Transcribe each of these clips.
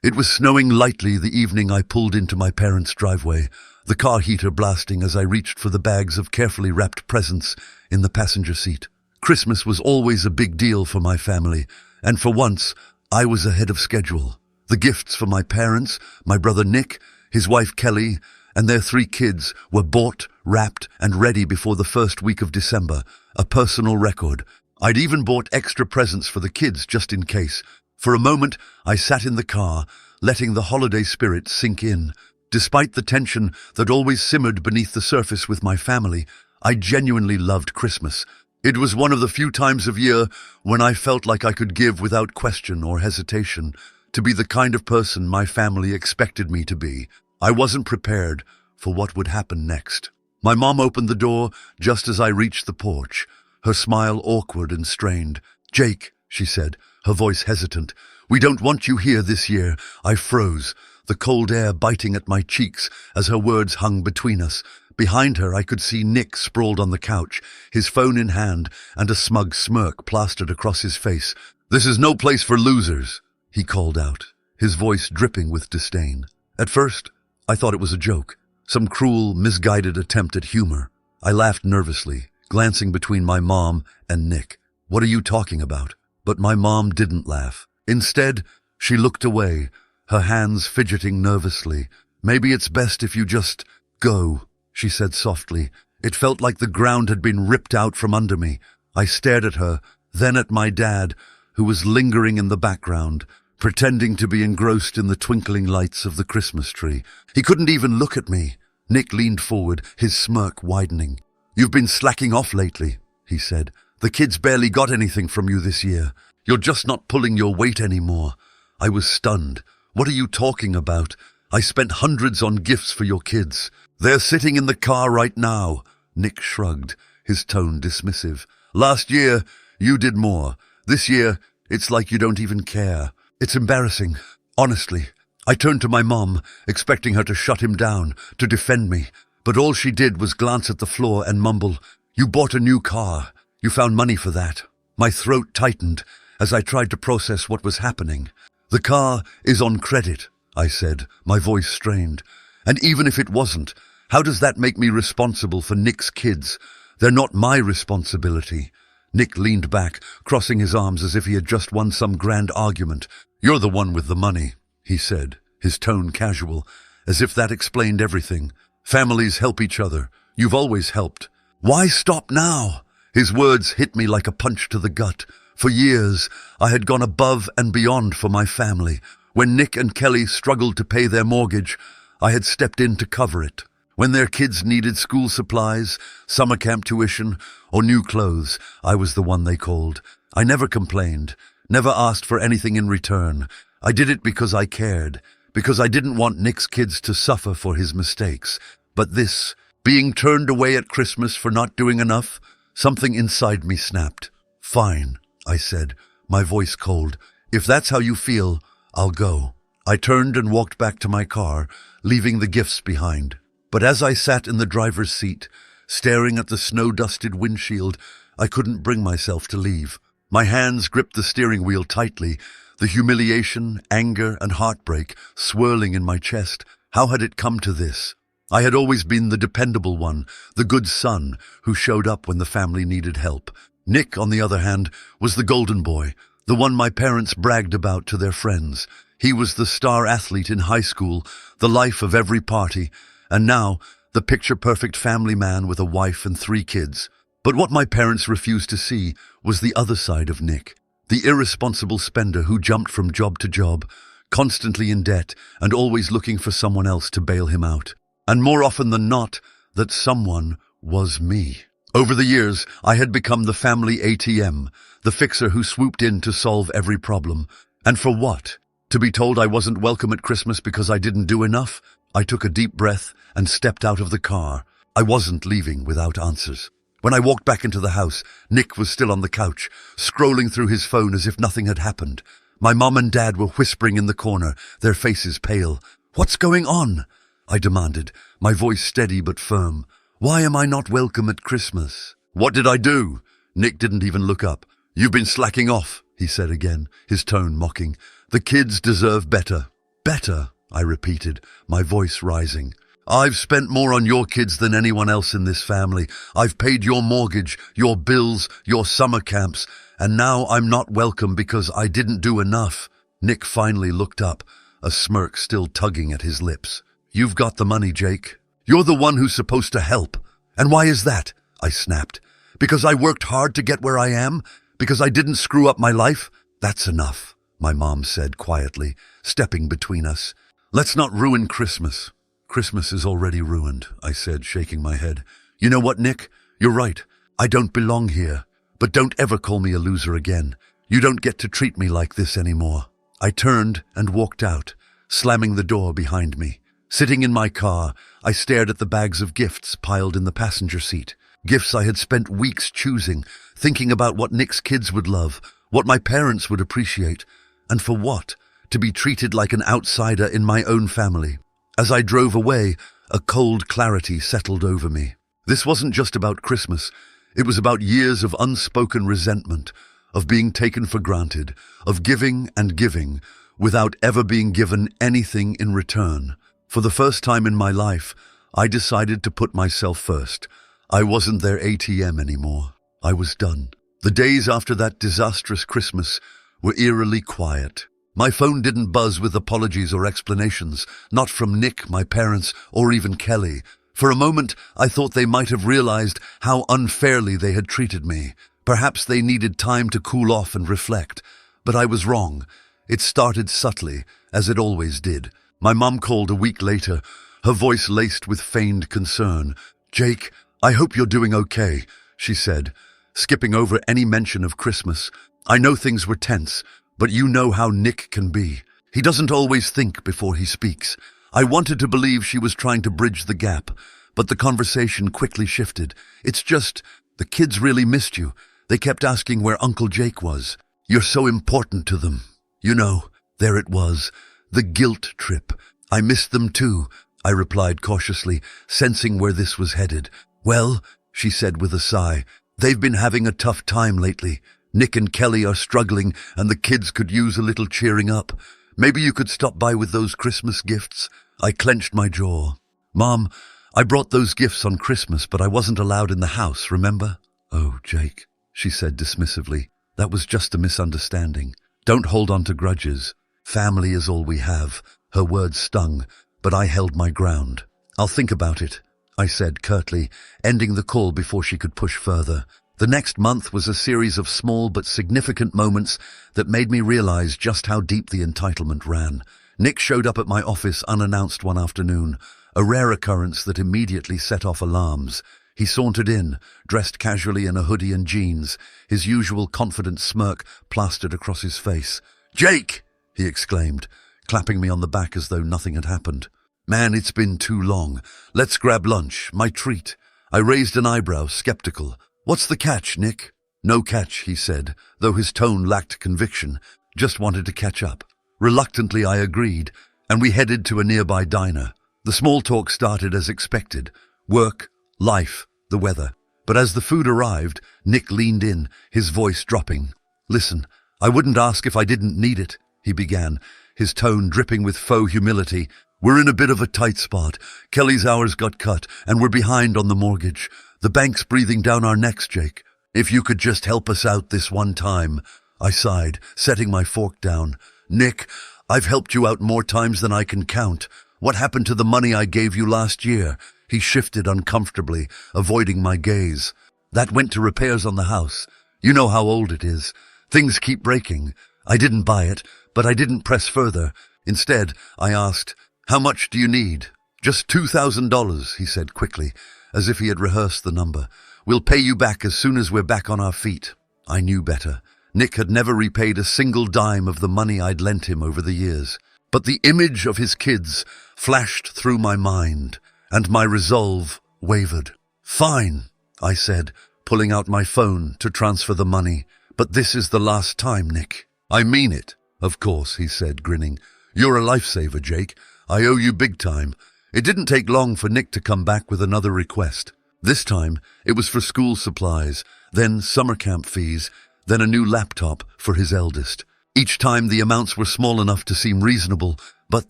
It was snowing lightly the evening I pulled into my parents' driveway, the car heater blasting as I reached for the bags of carefully wrapped presents in the passenger seat. Christmas was always a big deal for my family, and for once, I was ahead of schedule. The gifts for my parents, my brother Nick, his wife Kelly, and their 3 kids were bought, wrapped, and ready before the first week of December, a personal record. I'd even bought extra presents for the kids just in case. For a moment, I sat in the car, letting the holiday spirit sink in. Despite the tension that always simmered beneath the surface with my family, I genuinely loved Christmas. It was one of the few times of year when I felt like I could give without question or hesitation, to be the kind of person my family expected me to be. I wasn't prepared for what would happen next. My mom opened the door just as I reached the porch, her smile awkward and strained. "Jake," she said, her voice hesitant, "we don't want you here this year." I froze, the cold air biting at my cheeks as her words hung between us. Behind her, I could see Nick sprawled on the couch, his phone in hand and a smug smirk plastered across his face. "This is no place for losers," he called out, his voice dripping with disdain. At first, I thought it was a joke, some cruel, misguided attempt at humor. I laughed nervously, glancing between my mom and Nick. "What are you talking about?" But my mom didn't laugh. Instead, she looked away, her hands fidgeting nervously. "Maybe it's best if you just go," she said softly. It felt like the ground had been ripped out from under me. I stared at her, then at my dad, who was lingering in the background, pretending to be engrossed in the twinkling lights of the Christmas tree. He couldn't even look at me. Nick leaned forward, his smirk widening. "You've been slacking off lately," he said. "The kids barely got anything from you this year. You're just not pulling your weight anymore." I was stunned. "What are you talking about? I spent hundreds on gifts for your kids. They're sitting in the car right now." Nick shrugged, his tone dismissive. "Last year, you did more. This year, it's like you don't even care. It's embarrassing, honestly." I turned to my mom, expecting her to shut him down, to defend me. But all she did was glance at the floor and mumble, "You bought a new car. You found money for that." My throat tightened as I tried to process what was happening. "The car is on credit," I said, my voice strained. "And even if it wasn't, how does that make me responsible for Nick's kids? They're not my responsibility." Nick leaned back, crossing his arms as if he had just won some grand argument. "You're the one with the money," he said, his tone casual, as if that explained everything. "Families help each other. You've always helped. Why stop now?" His words hit me like a punch to the gut. For years, I had gone above and beyond for my family. When Nick and Kelly struggled to pay their mortgage, I had stepped in to cover it. When their kids needed school supplies, summer camp tuition, or new clothes, I was the one they called. I never complained, never asked for anything in return. I did it because I cared, because I didn't want Nick's kids to suffer for his mistakes. But this, being turned away at Christmas for not doing enough, something inside me snapped. "Fine," I said, my voice cold. "If that's how you feel, I'll go." I turned and walked back to my car, leaving the gifts behind. But as I sat in the driver's seat, staring at the snow-dusted windshield, I couldn't bring myself to leave. My hands gripped the steering wheel tightly, the humiliation, anger, and heartbreak swirling in my chest. How had it come to this? I had always been the dependable one, the good son who showed up when the family needed help. Nick, on the other hand, was the golden boy, the one my parents bragged about to their friends. He was the star athlete in high school, the life of every party, and now the picture-perfect family man with a wife and 3 kids. But what my parents refused to see was the other side of Nick, the irresponsible spender who jumped from job to job, constantly in debt and always looking for someone else to bail him out. And more often than not, that someone was me. Over the years, I had become the family ATM, the fixer who swooped in to solve every problem. And for what? To be told I wasn't welcome at Christmas because I didn't do enough? I took a deep breath and stepped out of the car. I wasn't leaving without answers. When I walked back into the house, Nick was still on the couch, scrolling through his phone as if nothing had happened. My mom and dad were whispering in the corner, their faces pale. "What's going on?" I demanded, my voice steady but firm. "Why am I not welcome at Christmas?" "What did I do?" Nick didn't even look up. "You've been slacking off," he said again, his tone mocking. "The kids deserve better." Better, I repeated, my voice rising. I've spent more on your kids than anyone else in this family. I've paid your mortgage, your bills, your summer camps, and now I'm not welcome because I didn't do enough. Nick finally looked up, a smirk still tugging at his lips. You've got the money, Jake. You're the one who's supposed to help. And why is that? I snapped. Because I worked hard to get where I am? Because I didn't screw up my life? That's enough, my mom said quietly, stepping between us. Let's not ruin Christmas. Christmas is already ruined, I said, shaking my head. You know what, Nick? You're right. I don't belong here. But don't ever call me a loser again. You don't get to treat me like this anymore. I turned and walked out, slamming the door behind me. Sitting in my car, I stared at the bags of gifts piled in the passenger seat. Gifts I had spent weeks choosing, thinking about what Nick's kids would love, what my parents would appreciate, and for what? To be treated like an outsider in my own family. As I drove away, a cold clarity settled over me. This wasn't just about Christmas. It was about years of unspoken resentment, of being taken for granted, of giving and giving, without ever being given anything in return. For the first time in my life, I decided to put myself first. I wasn't their ATM anymore. I was done. The days after that disastrous Christmas were eerily quiet. My phone didn't buzz with apologies or explanations, not from Nick, my parents, or even Kelly. For a moment, I thought they might have realized how unfairly they had treated me. Perhaps they needed time to cool off and reflect. But I was wrong. It started subtly, as it always did. My mom called a week later, her voice laced with feigned concern. "Jake, I hope you're doing okay," she said, skipping over any mention of Christmas. "I know things were tense, but you know how Nick can be. He doesn't always think before he speaks." I wanted to believe she was trying to bridge the gap, but the conversation quickly shifted. "It's just, the kids really missed you. They kept asking where Uncle Jake was. You're so important to them." You know, there it was, the guilt trip. "I missed them too," I replied cautiously, sensing where this was headed. "Well," she said with a sigh, "they've been having a tough time lately. Nick and Kelly are struggling, and the kids could use a little cheering up. Maybe you could stop by with those Christmas gifts." I clenched my jaw. "Mom, I brought those gifts on Christmas, but I wasn't allowed in the house, remember?" "Oh, Jake," she said dismissively, "that was just a misunderstanding. Don't hold on to grudges. Family is all we have." Her words stung, but I held my ground. "I'll think about it," I said curtly, ending the call before she could push further. The next month was a series of small but significant moments that made me realize just how deep the entitlement ran. Nick showed up at my office unannounced one afternoon, a rare occurrence that immediately set off alarms. He sauntered in, dressed casually in a hoodie and jeans, his usual confident smirk plastered across his face. "Jake!" he exclaimed, clapping me on the back as though nothing had happened. "Man, it's been too long. Let's grab lunch, my treat." I raised an eyebrow, skeptical. "What's the catch, Nick?" "No catch," he said, though his tone lacked conviction. "Just wanted to catch up." Reluctantly, I agreed, and we headed to a nearby diner. The small talk started as expected. Work, life, the weather. But as the food arrived, Nick leaned in, his voice dropping. "Listen, I wouldn't ask if I didn't need it," he began, his tone dripping with faux humility. "We're in a bit of a tight spot. Kelly's hours got cut, and we're behind on the mortgage. The bank's breathing down our necks, Jake. If you could just help us out this one time." I sighed, setting my fork down. "Nick, I've helped you out more times than I can count. What happened to the money I gave you last year?" He shifted uncomfortably, avoiding my gaze. "That went to repairs on the house. You know how old it is. Things keep breaking. I didn't buy it, but I didn't press further. Instead, I asked, 'How much do you need?' 'Just $2,000, he said quickly, as if he had rehearsed the number. "We'll pay you back as soon as we're back on our feet." I knew better. Nick had never repaid a single dime of the money I'd lent him over the years. But the image of his kids flashed through my mind, and my resolve wavered. "Fine," I said, pulling out my phone to transfer the money. "But this is the last time, Nick." "I mean it." "Of course," he said, grinning. "You're a lifesaver, Jake. I owe you big time." It didn't take long for Nick to come back with another request. This time, it was for school supplies, then summer camp fees, then a new laptop for his eldest. Each time the amounts were small enough to seem reasonable, But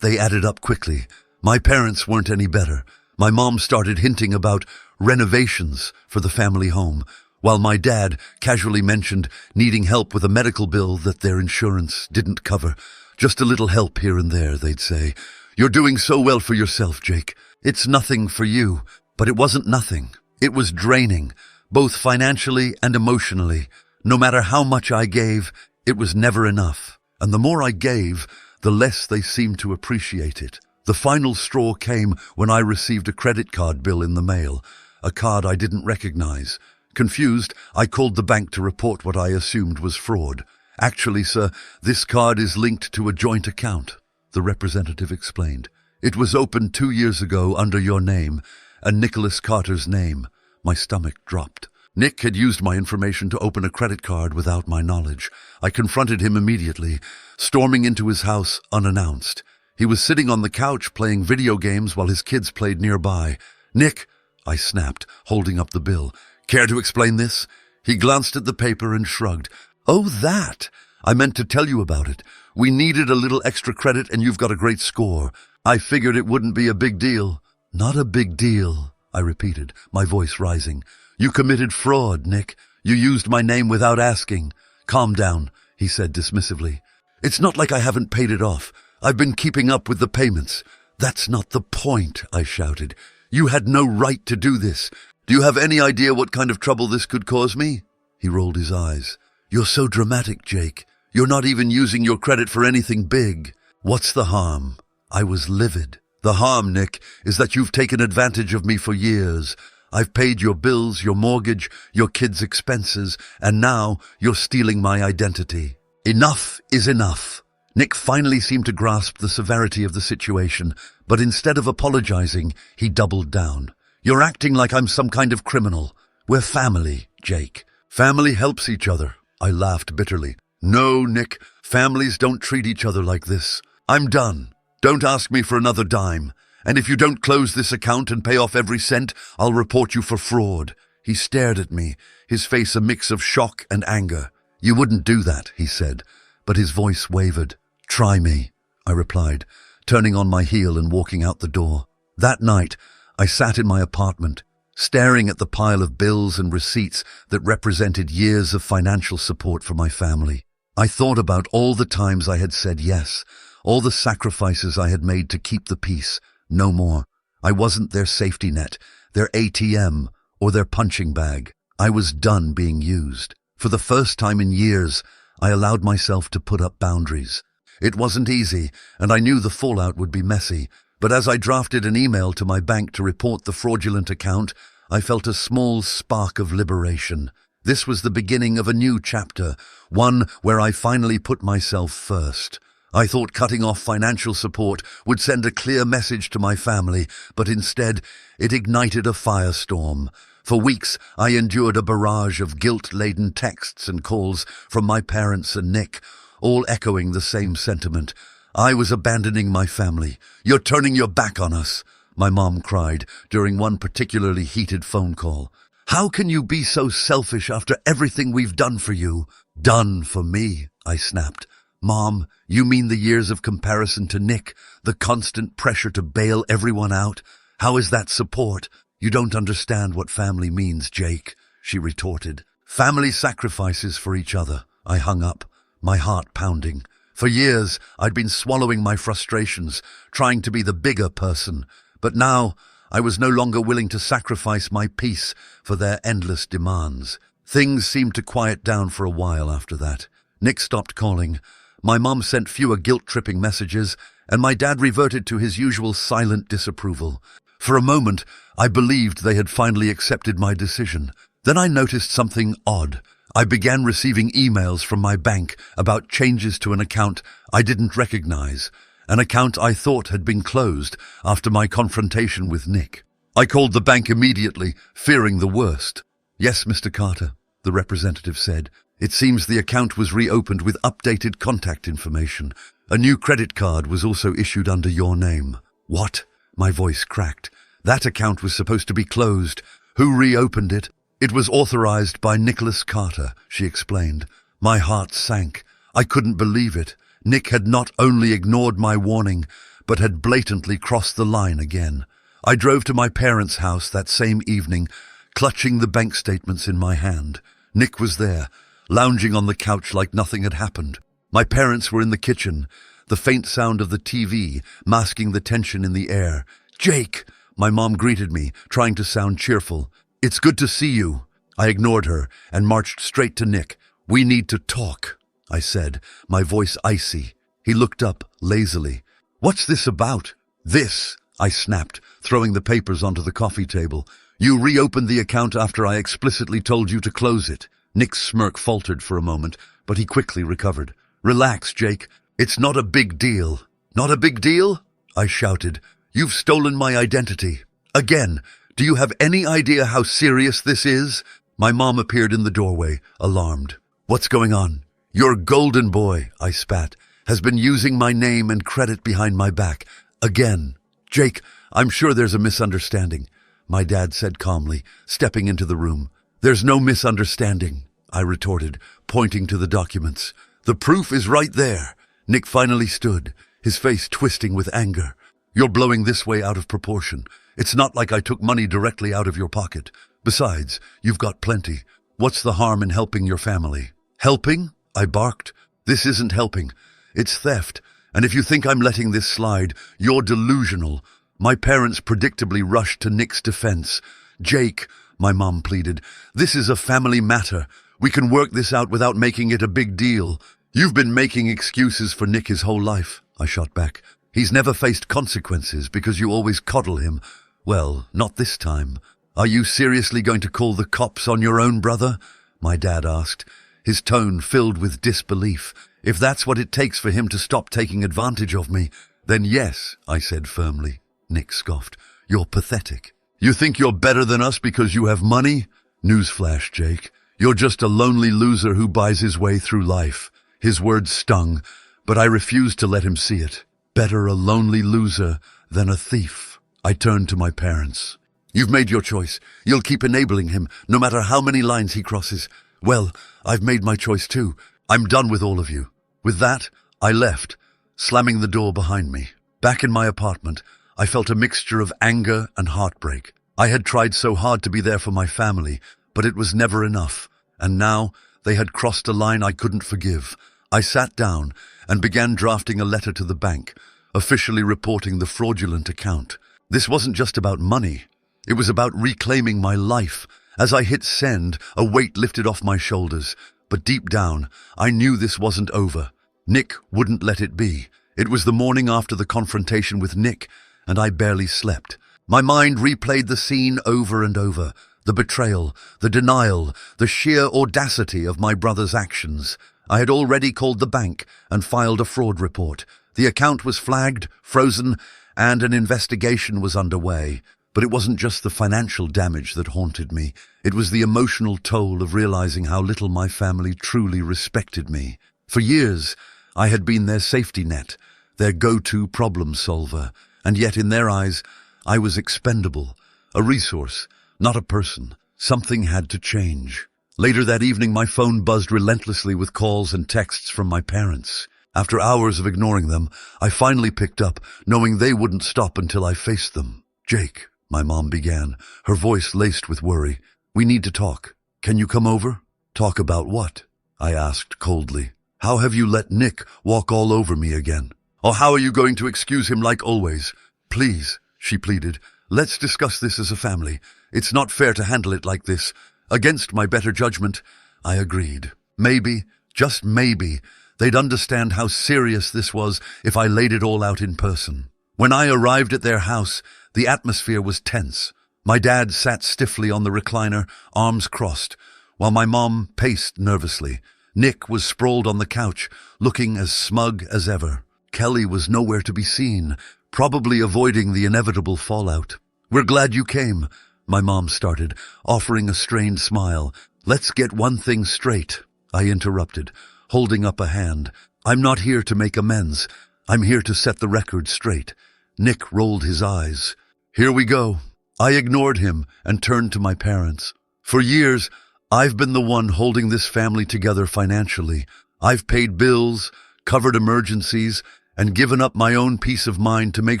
they added up quickly. My parents weren't any better. My mom started hinting about renovations for the family home, while my dad casually mentioned needing help with a medical bill that their insurance didn't cover. Just a little help here and there, they'd say. You're doing so well for yourself, Jake. It's nothing for you. But it wasn't nothing. It was draining, both financially and emotionally. No matter how much I gave, it was never enough. And the more I gave, the less they seemed to appreciate it. The final straw came when I received a credit card bill in the mail, a card I didn't recognize. Confused, I called the bank to report what I assumed was fraud. Actually, sir, this card is linked to a joint account, the representative explained. It was opened 2 years ago under your name and Nicholas Carter's name. My stomach dropped. Nick had used my information to open a credit card without my knowledge. I confronted him immediately, storming into his house unannounced. He was sitting on the couch playing video games while his kids played nearby. Nick, I snapped, holding up the bill. Care to explain this? He glanced at the paper and shrugged. Oh, that! I meant to tell you about it. We needed a little extra credit and you've got a great score. I figured it wouldn't be a big deal. Not a big deal, I repeated, my voice rising. You committed fraud, Nick. You used my name without asking. Calm down, he said dismissively. It's not like I haven't paid it off. I've been keeping up with the payments. That's not the point, I shouted. You had no right to do this. Do you have any idea what kind of trouble this could cause me? He rolled his eyes. You're so dramatic, Jake. You're not even using your credit for anything big. What's the harm? I was livid. The harm, Nick, is that you've taken advantage of me for years. I've paid your bills, your mortgage, your kids' expenses, and now you're stealing my identity. Enough is enough. Nick finally seemed to grasp the severity of the situation, but instead of apologizing, he doubled down. You're acting like I'm some kind of criminal. We're family, Jake. Family helps each other. I laughed bitterly. No, Nick, families don't treat each other like this. I'm done. Don't ask me for another dime. And if you don't close this account and pay off every cent, I'll report you for fraud. He stared at me, his face a mix of shock and anger. You wouldn't do that, he said, but his voice wavered. Try me, I replied, turning on my heel and walking out the door. That night, I sat in my apartment, staring at the pile of bills and receipts that represented years of financial support for my family. I thought about all the times I had said yes, all the sacrifices I had made to keep the peace. No more. I wasn't their safety net, their ATM, or their punching bag. I was done being used. For the first time in years, I allowed myself to put up boundaries. It wasn't easy, and I knew the fallout would be messy, but as I drafted an email to my bank to report the fraudulent account, I felt a small spark of liberation. This was the beginning of a new chapter, one where I finally put myself first. I thought cutting off financial support would send a clear message to my family, but instead it ignited a firestorm. For weeks, I endured a barrage of guilt-laden texts and calls from my parents and Nick, all echoing the same sentiment. I was abandoning my family. You're turning your back on us, my mom cried during one particularly heated phone call. How can you be so selfish after everything we've done for you? Done for me, I snapped. Mom, you mean the years of comparison to Nick, the constant pressure to bail everyone out? How is that support? You don't understand what family means, Jake, she retorted. Family sacrifices for each other. I hung up, my heart pounding. For years, I'd been swallowing my frustrations, trying to be the bigger person. But now, I was no longer willing to sacrifice my peace for their endless demands. Things seemed to quiet down for a while after that. Nick stopped calling. My mom sent fewer guilt-tripping messages, and my dad reverted to his usual silent disapproval. For a moment, I believed they had finally accepted my decision. Then I noticed something odd. I began receiving emails from my bank about changes to an account I didn't recognize, an account I thought had been closed after my confrontation with Nick. I called the bank immediately, fearing the worst. Yes, Mr. Carter, the representative said. It seems the account was reopened with updated contact information. A new credit card was also issued under your name. What? My voice cracked. That account was supposed to be closed. Who reopened it? It was authorized by Nicholas Carter, she explained. My heart sank. I couldn't believe it. Nick had not only ignored my warning, but had blatantly crossed the line again. I drove to my parents' house that same evening, clutching the bank statements in my hand. Nick was there, lounging on the couch like nothing had happened. My parents were in the kitchen, the faint sound of the TV masking the tension in the air. "Jake!" My mom greeted me, trying to sound cheerful. "It's good to see you." I ignored her and marched straight to Nick. "We need to talk," I said, my voice icy. He looked up lazily. "What's this about?" "This," I snapped, throwing the papers onto the coffee table. "You reopened the account after I explicitly told you to close it." Nick's smirk faltered for a moment, but he quickly recovered. "Relax, Jake. It's not a big deal." "Not a big deal?" I shouted. "You've stolen my identity. Again. Do you have any idea how serious this is?" My mom appeared in the doorway, alarmed. "What's going on?" "Your golden boy," I spat, "has been using my name and credit behind my back. Again." "Jake, I'm sure there's a misunderstanding," my dad said calmly, stepping into the room. "There's no misunderstanding," I retorted, pointing to the documents. "The proof is right there." Nick finally stood, his face twisting with anger. "You're blowing this way out of proportion. It's not like I took money directly out of your pocket. Besides, you've got plenty. What's the harm in helping your family?" "Helping?" I barked. "This isn't helping. It's theft. And if you think I'm letting this slide, you're delusional." My parents predictably rushed to Nick's defense. "Jake," my mom pleaded, "this is a family matter. We can work this out without making it a big deal." "You've been making excuses for Nick his whole life," I shot back. "He's never faced consequences because you always coddle him." "Well, not this time." "Are you seriously going to call the cops on your own brother?" my dad asked, his tone filled with disbelief. "If that's what it takes for him to stop taking advantage of me, then yes," I said firmly. Nick scoffed. "You're pathetic. You think you're better than us because you have money? Newsflash, Jake. You're just a lonely loser who buys his way through life." His words stung, but I refused to let him see it. Better a lonely loser than a thief. I turned to my parents. "You've made your choice. You'll keep enabling him, no matter how many lines he crosses. Well, I've made my choice too. I'm done with all of you." With that, I left, slamming the door behind me. Back in my apartment, I felt a mixture of anger and heartbreak. I had tried so hard to be there for my family, but it was never enough. And now, they had crossed a line I couldn't forgive. I sat down and began drafting a letter to the bank, officially reporting the fraudulent account. This wasn't just about money. It was about reclaiming my life. As I hit send, a weight lifted off my shoulders. But deep down, I knew this wasn't over. Nick wouldn't let it be. It was the morning after the confrontation with Nick, and I barely slept. My mind replayed the scene over and over. The betrayal, the denial, the sheer audacity of my brother's actions. I had already called the bank and filed a fraud report. The account was flagged, frozen, and an investigation was underway. But it wasn't just the financial damage that haunted me. It was the emotional toll of realizing how little my family truly respected me. For years, I had been their safety net, their go-to problem solver, and yet in their eyes, I was expendable, a resource, not a person. Something had to change. Later that evening, my phone buzzed relentlessly with calls and texts from my parents. After hours of ignoring them, I finally picked up, knowing they wouldn't stop until I faced them. "Jake," my mom began, her voice laced with worry. "We need to talk. Can you come over?" "Talk about what?" I asked coldly. "How have you let Nick walk all over me again? Or how are you going to excuse him like always?" "Please," she pleaded, "let's discuss this as a family. It's not fair to handle it like this." Against my better judgment, I agreed. Maybe, just maybe, they'd understand how serious this was if I laid it all out in person. When I arrived at their house, the atmosphere was tense. My dad sat stiffly on the recliner, arms crossed, while my mom paced nervously. Nick was sprawled on the couch, looking as smug as ever. Kelly was nowhere to be seen, probably avoiding the inevitable fallout. "We're glad you came," my mom started, offering a strained smile. "Let's get one thing straight," I interrupted, holding up a hand. "I'm not here to make amends. I'm here to set the record straight." Nick rolled his eyes. "Here we go." I ignored him and turned to my parents. "For years, I've been the one holding this family together financially. I've paid bills, covered emergencies, and given up my own peace of mind to make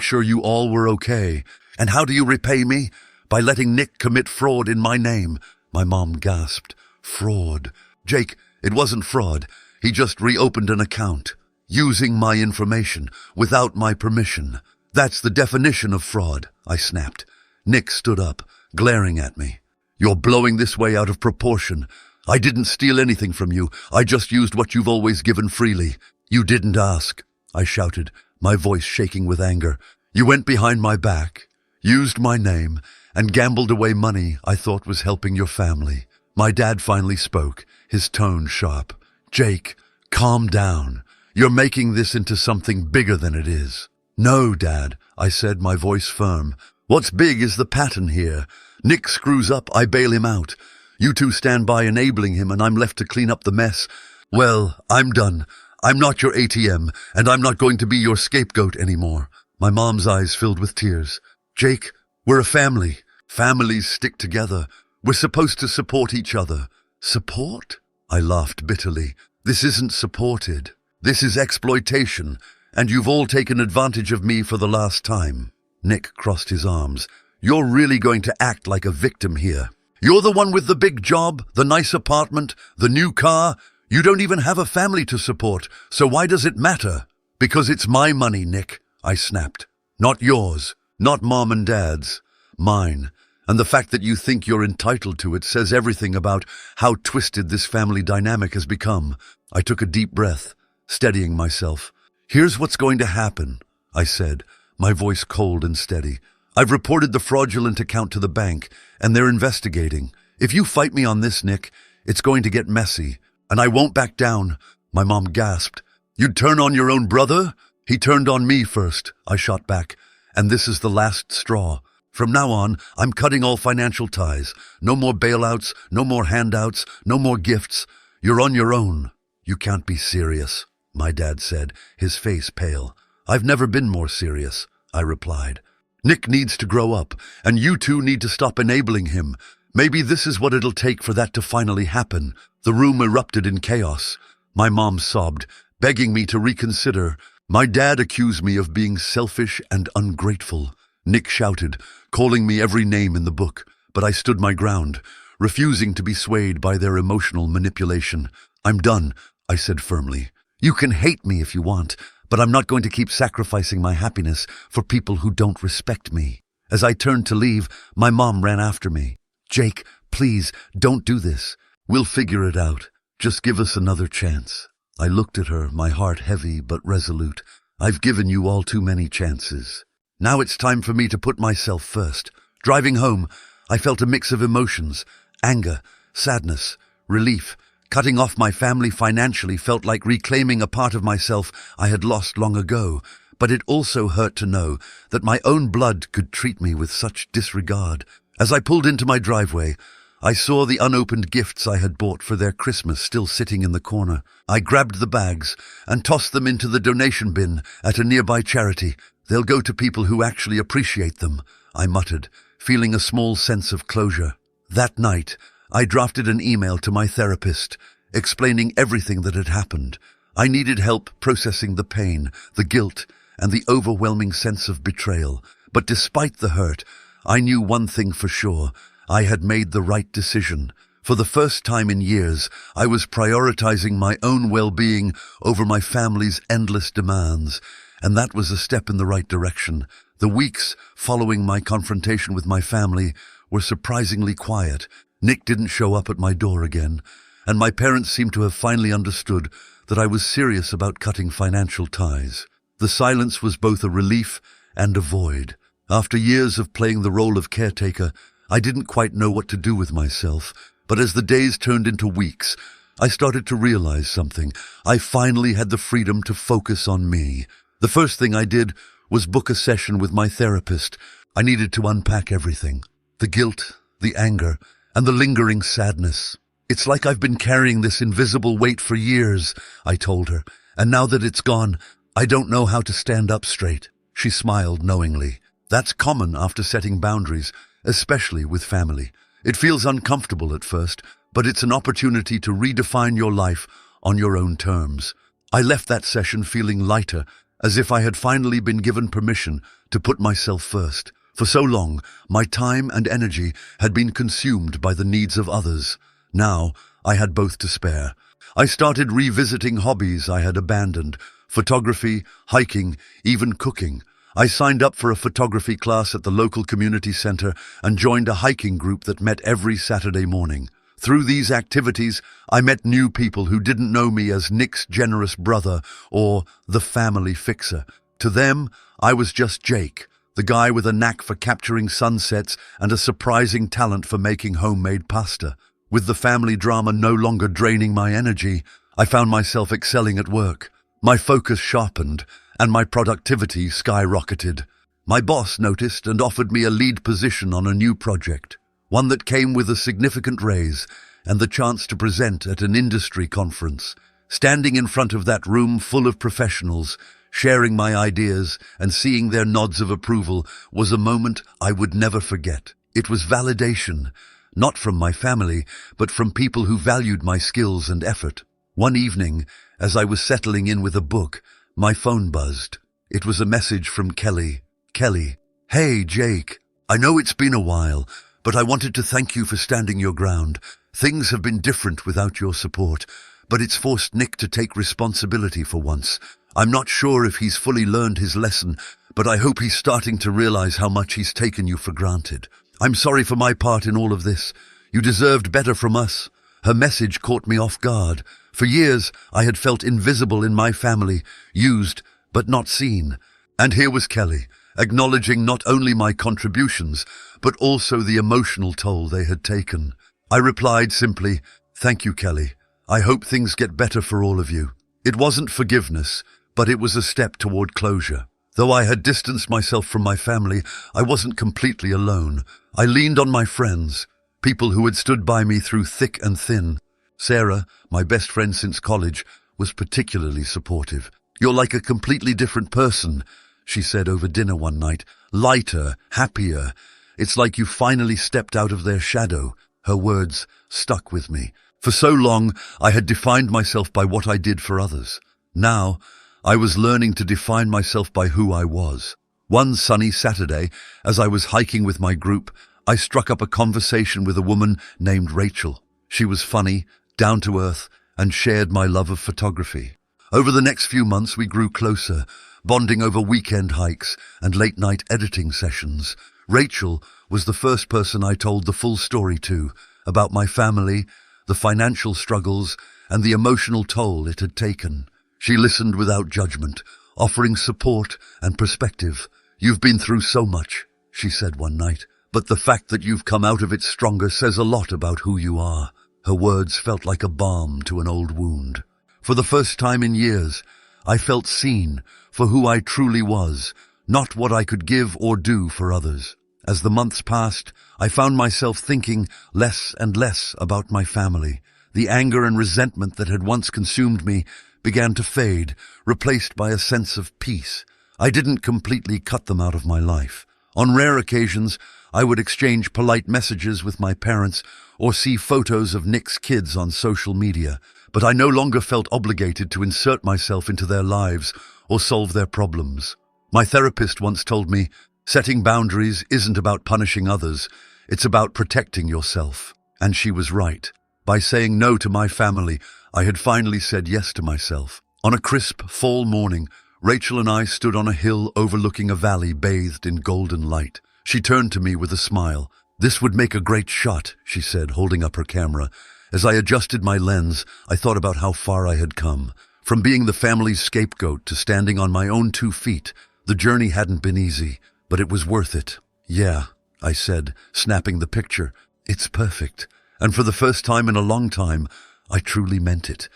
sure you all were okay. And how do you repay me? By letting Nick commit fraud in my name. My mom gasped. Fraud. Jake, it wasn't fraud. He just reopened an account, using my information without my permission. That's the definition of fraud, I snapped. Nick stood up, glaring at me. You're blowing this way out of proportion. I didn't steal anything from you. I just used what you've always given freely. You didn't ask, I shouted, my voice shaking with anger. You went behind my back, used my name, and gambled away money I thought was helping your family. My dad finally spoke, his tone sharp. Jake, calm down. You're making this into something bigger than it is. No, Dad, I said, my voice firm. What's big is the pattern here. Nick screws up, I bail him out. You two stand by enabling him, and I'm left to clean up the mess. Well, I'm done. I'm not your ATM, and I'm not going to be your scapegoat anymore. My mom's eyes filled with tears. Jake, we're a family. Families stick together. We're supposed to support each other. Support? I laughed bitterly. This isn't supported. This is exploitation, and you've all taken advantage of me for the last time. Nick crossed his arms. You're really going to act like a victim here. You're the one with the big job, the nice apartment, the new car. You don't even have a family to support, so why does it matter? Because it's my money, Nick, I snapped. Not yours, not Mom and Dad's. Mine. And the fact that you think you're entitled to it says everything about how twisted this family dynamic has become. I took a deep breath, steadying myself. Here's what's going to happen, I said, my voice cold and steady. I've reported the fraudulent account to the bank, and they're investigating. If you fight me on this, Nick, it's going to get messy, and I won't back down. My mom gasped. You'd turn on your own brother? He turned on me first, I shot back, and this is the last straw. From now on, I'm cutting all financial ties. No more bailouts, no more handouts, no more gifts. You're on your own. You can't be serious, my dad said, his face pale. I've never been more serious, I replied. Nick needs to grow up, and you two need to stop enabling him. Maybe this is what it'll take for that to finally happen. The room erupted in chaos. My mom sobbed, begging me to reconsider. My dad accused me of being selfish and ungrateful. Nick shouted, calling me every name in the book, but I stood my ground, refusing to be swayed by their emotional manipulation. I'm done, I said firmly. You can hate me if you want, but I'm not going to keep sacrificing my happiness for people who don't respect me. As I turned to leave, my mom ran after me. Jake, please, don't do this. We'll figure it out. Just give us another chance. I looked at her, my heart heavy but resolute. I've given you all too many chances. Now it's time for me to put myself first. Driving home, I felt a mix of emotions, anger, sadness, relief. Cutting off my family financially felt like reclaiming a part of myself I had lost long ago, but it also hurt to know that my own blood could treat me with such disregard. As I pulled into my driveway, I saw the unopened gifts I had bought for their Christmas still sitting in the corner. I grabbed the bags and tossed them into the donation bin at a nearby charity. They'll go to people who actually appreciate them, I muttered, feeling a small sense of closure. That night, I drafted an email to my therapist, explaining everything that had happened. I needed help processing the pain, the guilt, and the overwhelming sense of betrayal. But despite the hurt, I knew one thing for sure. I had made the right decision. For the first time in years, I was prioritizing my own well-being over my family's endless demands, and that was a step in the right direction. The weeks following my confrontation with my family were surprisingly quiet. Nick didn't show up at my door again, and my parents seemed to have finally understood that I was serious about cutting financial ties. The silence was both a relief and a void. After years of playing the role of caretaker, I didn't quite know what to do with myself, but as the days turned into weeks, I started to realize something. I finally had the freedom to focus on me. The first thing I did was book a session with my therapist. I needed to unpack everything. The guilt, the anger, and the lingering sadness. It's like I've been carrying this invisible weight for years, I told her, and now that it's gone, I don't know how to stand up straight. She smiled knowingly. That's common after setting boundaries, especially with family. It feels uncomfortable at first, but it's an opportunity to redefine your life on your own terms. I left that session feeling lighter, as if I had finally been given permission to put myself first. For so long, my time and energy had been consumed by the needs of others. Now, I had both to spare. I started revisiting hobbies I had abandoned: photography, hiking, even cooking. I signed up for a photography class at the local community center and joined a hiking group that met every Saturday morning. Through these activities, I met new people who didn't know me as Nick's generous brother or the family fixer. To them, I was just Jake, the guy with a knack for capturing sunsets and a surprising talent for making homemade pasta. With the family drama no longer draining my energy, I found myself excelling at work. My focus sharpened, and my productivity skyrocketed. My boss noticed and offered me a lead position on a new project, one that came with a significant raise and the chance to present at an industry conference. Standing in front of that room full of professionals, sharing my ideas and seeing their nods of approval was a moment I would never forget. It was validation, not from my family, but from people who valued my skills and effort. One evening, as I was settling in with a book, my phone buzzed. It was a message from Kelly. Kelly: "Hey, Jake. I know it's been a while, but I wanted to thank you for standing your ground. Things have been different without your support, but it's forced Nick to take responsibility for once. I'm not sure if he's fully learned his lesson, but I hope he's starting to realize how much he's taken you for granted. I'm sorry for my part in all of this. You deserved better from us." Her message caught me off guard. For years, I had felt invisible in my family, used but not seen. And here was Kelly, acknowledging not only my contributions, but also the emotional toll they had taken. I replied simply, "Thank you, Kelly. I hope things get better for all of you." It wasn't forgiveness, but it was a step toward closure. Though I had distanced myself from my family, I wasn't completely alone. I leaned on my friends, people who had stood by me through thick and thin. Sarah, my best friend since college, was particularly supportive. "You're like a completely different person," she said over dinner one night. "Lighter, happier. It's like you finally stepped out of their shadow." Her words stuck with me. For so long, I had defined myself by what I did for others. Now, I was learning to define myself by who I was. One sunny Saturday, as I was hiking with my group, I struck up a conversation with a woman named Rachel. She was funny, down to earth, and shared my love of photography. Over the next few months, we grew closer, bonding over weekend hikes and late-night editing sessions. Rachel was the first person I told the full story to, about my family, the financial struggles, and the emotional toll it had taken. She listened without judgment, offering support and perspective. "You've been through so much," she said one night, "but the fact that you've come out of it stronger says a lot about who you are." Her words felt like a balm to an old wound. For the first time in years, I felt seen for who I truly was, not what I could give or do for others. As the months passed, I found myself thinking less and less about my family. The anger and resentment that had once consumed me began to fade, replaced by a sense of peace. I didn't completely cut them out of my life. On rare occasions, I would exchange polite messages with my parents or see photos of Nick's kids on social media, but I no longer felt obligated to insert myself into their lives or solve their problems. My therapist once told me, "Setting boundaries isn't about punishing others, it's about protecting yourself." And she was right. By saying no to my family, I had finally said yes to myself. On a crisp fall morning, Rachel and I stood on a hill overlooking a valley bathed in golden light. She turned to me with a smile. "This would make a great shot," she said, holding up her camera. As I adjusted my lens, I thought about how far I had come. From being the family's scapegoat to standing on my own 2 feet, the journey hadn't been easy, but it was worth it. "Yeah," I said, snapping the picture. "It's perfect." And for the first time in a long time, I truly meant it.